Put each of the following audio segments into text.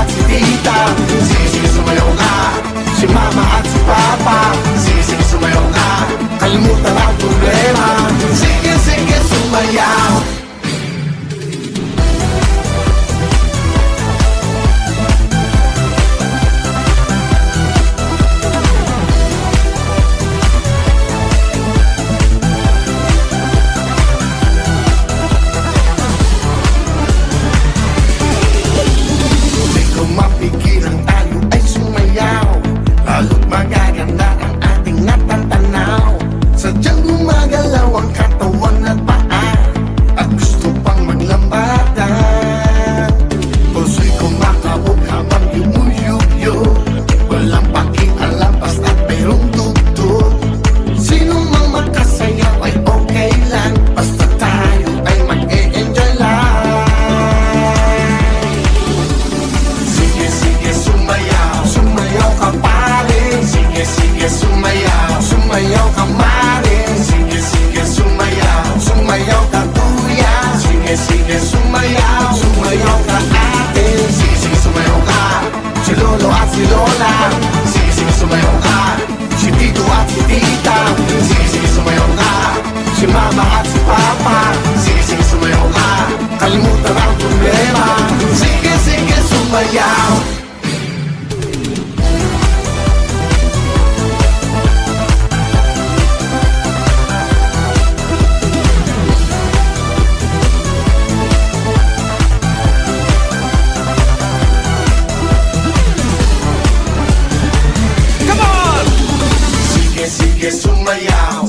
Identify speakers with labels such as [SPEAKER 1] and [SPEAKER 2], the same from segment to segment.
[SPEAKER 1] at si tita. Sige, sige, sumayaw ka. Si mama at si papa. Sige, sige, sumayaw ka. Kalimutan ang problema. Sige, sige, sumayaw. Sumayaw ka marin. Sige, sige, sumayaw. Sumayaw ka kuya. Sige, sige, sumayaw. Sumayaw ka ate. Sige, sige, sumayaw ka. Si lolo at si lola. Sige, sige, sumayaw ka. Si tito at si tita. Sige, sige, sumayaw ka. Si mama at si papa. Sige, sige, sumayaw ka. Kalimutan ang problema. Sige, sige, sumayaw. Sige, sumayaw.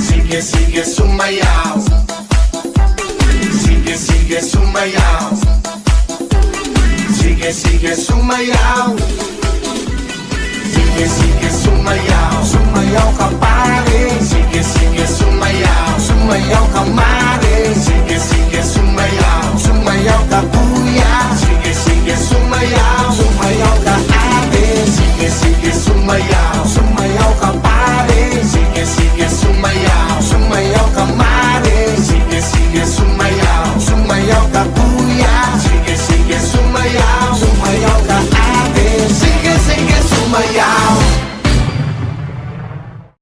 [SPEAKER 1] Sige, sige, sumayaw. Sige, sige, sumayaw. Sige, sige, sumayaw. Sige, sige, sumayaw. Sumayaw ka pare. Sige, sige,